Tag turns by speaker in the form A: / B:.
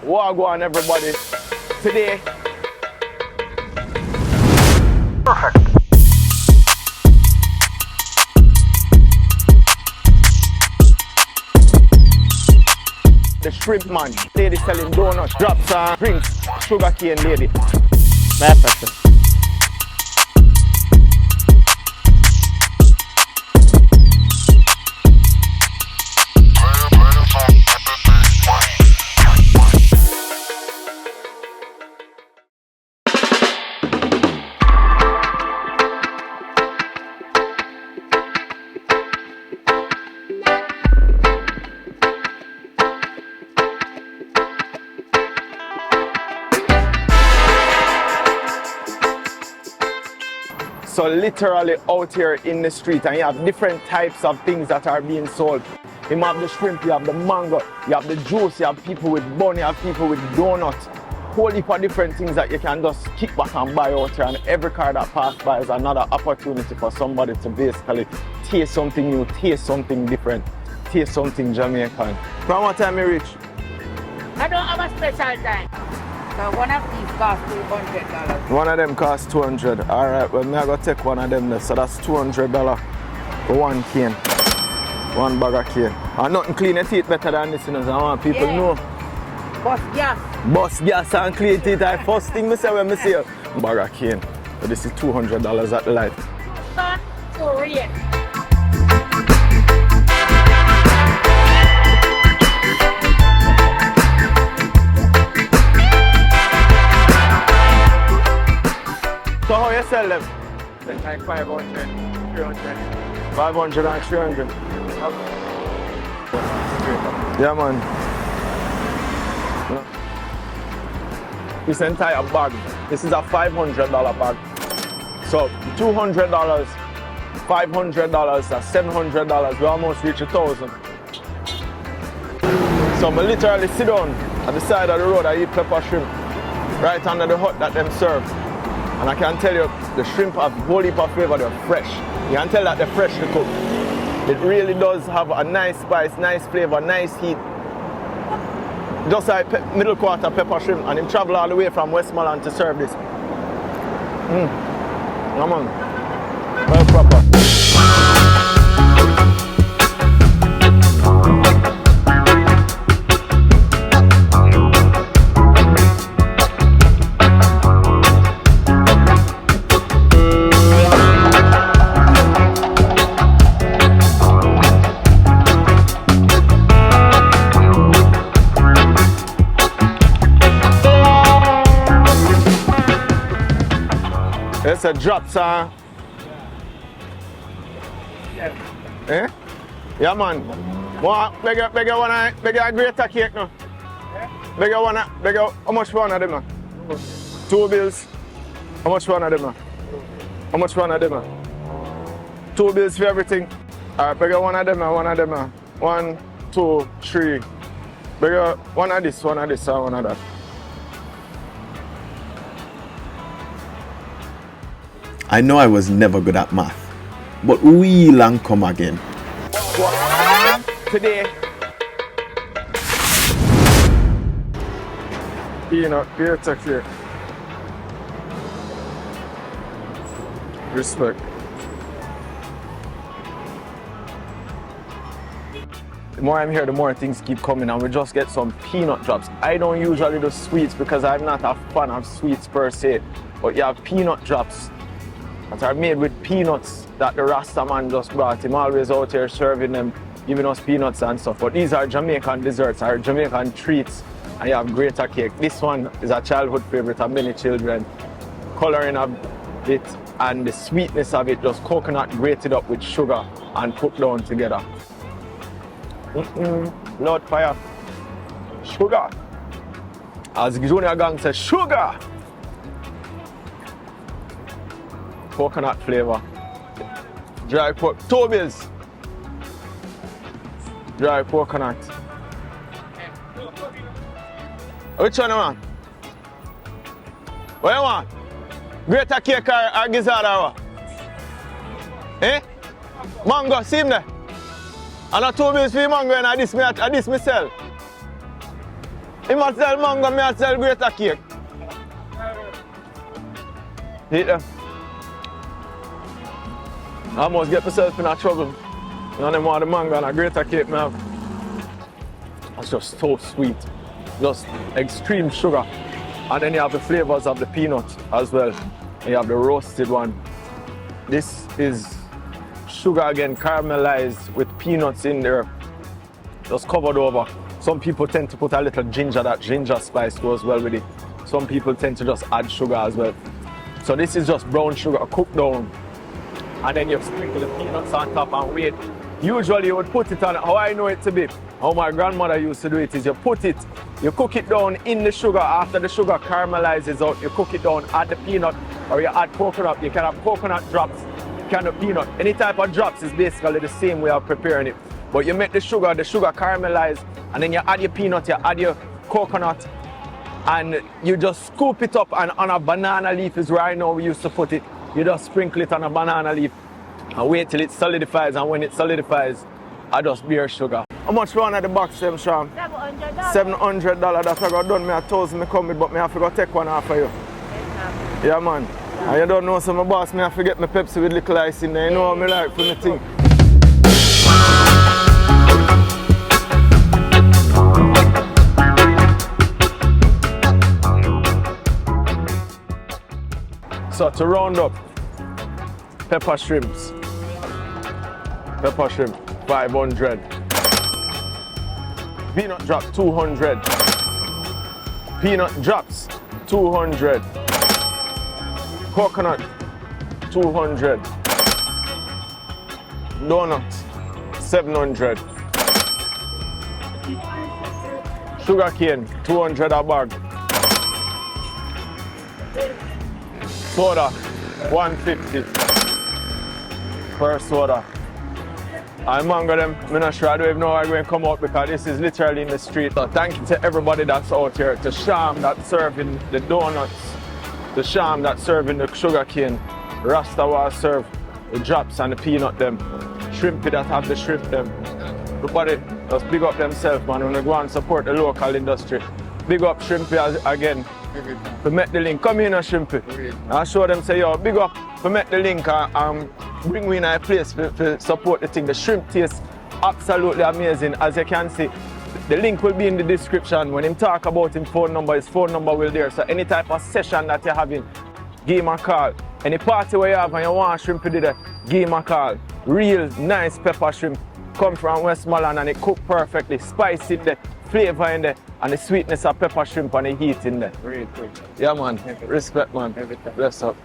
A: Wha Gwann, everybody. Today. Perfect. The shrimp man. Lady selling donuts, drops and drinks. Sugar cane lady. Perfect. So literally out here in the street, and you have different types of things that are being sold. You have the shrimp, you have the mango, you have the juice, you have people with bun, you have people with donuts. Whole heap of different things that you can just kick back and buy out here, and every car that passes by is another opportunity for somebody to basically taste something new, taste something different, taste something Jamaican. From what time you reach?
B: I don't have a special time. So one of these costs $200.
A: One of them costs $200. Alright, well, I'm going to take one of them there. So that's $200 for one cane. One bag of cane. And nothing clean your teeth better than this, you know, so I want people to know.
B: Bust gas.
A: Bust gas and clean teeth. I first thing I say when I see a bag of cane. So this is $200 at the light.
B: Not to read.
A: So how you sell them?
B: It's like 500, 300.
A: 500 and 300. Yeah, man. This entire bag, this is a $500 bag. So $200, $500, that's $700. We almost reach 1,000. So I literally sit down at the side of the road. I eat pepper shrimp right under the hut that them serve. And I can tell you, the shrimp have a whole heap of flavor, they're fresh. You can tell that they're freshly cooked. It really does have a nice spice, nice flavor, nice heat. Just like middle quarter pepper shrimp, and him travel all the way from Westmoreland to serve this. Come on. Well proper. It's a drop, sir.
B: Yeah.
A: Eh? Yeah, man. Beg a greater cake now.
B: Yeah.
A: Beg a, how much for one of them now? 2 bills. How much for one of them now? How much for one of them now? 2 bills for everything. Alright, beg a one of them now, one of them now. 1, 2, 3. Beg a one of this, and one of that.
C: I know I was never good at math, but we'll and come again.
A: Today, peanut, beer here. Respect. The more I'm here, the more things keep coming, and we just get some peanut drops. I don't usually do sweets because I'm not a fan of sweets per se, but you have peanut drops that are made with peanuts that the Rasta man just brought. Him always out here serving them, giving us peanuts and stuff. But these are Jamaican desserts, are Jamaican treats, and you have greater cake. This one is a childhood favorite of many children. Coloring of it and the sweetness of it, just coconut grated up with sugar and put down together. Lord fire. Sugar. As Junior Gang says, sugar. Coconut flavor. Dry pork. 2 bills. Dry coconut. Which one you want? What you want? Greater cake or gizzard or what? Eh? Mango, see him there? And a 2 bills for mango and this me sell. He must sell mango, me I sell greater cake. Eat them. I almost get myself in a trouble. None of them want the mango and a greater cake, man. It's just so sweet. Just extreme sugar. And then you have the flavors of the peanut as well. And you have the roasted one. This is sugar again, caramelized with peanuts in there. Just covered over. Some people tend to put a little ginger, that ginger spice goes well with it. Some people tend to just add sugar as well. So this is just brown sugar cooked down. And then you sprinkle the peanuts on top and wait. Usually you would put it on, how I know it to be, how my grandmother used to do it is you cook it down in the sugar. After the sugar caramelizes out, you cook it down, add the peanut, or you add coconut. You can have coconut drops, you can have peanut. Any type of drops is basically the same way of preparing it. But you make the sugar caramelize, and then you add your peanut, you add your coconut, and you just scoop it up, and on a banana leaf is where I know we used to put it. You just sprinkle it on a banana leaf and wait till it solidifies, and when it solidifies, I just beer sugar. How much one at the box, them, Sham? $700. $700, that's what I got done. Me a thousand me come with, but me have to go take one off of you. Yeah, man. And you don't know, so my boss, me have to get my Pepsi with little ice in there. You know what me like for me thing. So to round up, pepper shrimps. Pepper shrimp, 500. Peanut drop, 200. Peanut drops, 200. Coconut, 200. Donuts, 700. Sugar cane, 200 a bag. Soda, 150 per soda. I mango them, I'm not sure, I don't even know how I'm going to come out because this is literally in the street. So thank you to everybody that's out here, to Sham that's serving the donuts, the Sham that's serving the sugar cane, Rastawa serve the drops and the peanut them, Shrimpy that have the shrimp them. Everybody just big up themselves, man, when they go and support the local industry. Big up Shrimpy again. To make the link, come in, Shrimpy. I show them, say, yo, big up to make the link and bring me in a place to support the thing. The shrimp tastes absolutely amazing. As you can see, the link will be in the description. When him talk about his phone number will be there. So any type of session that you're having, give him a call. Any party where you have and you want shrimp to do that, give him a call. Real nice pepper shrimp. Come from Westmoreland and it cooked perfectly. Spice in there, flavor in there, and the sweetness of pepper shrimp and the heat in there.
B: Really good.
A: Yeah, man. Respect, man. Bless up.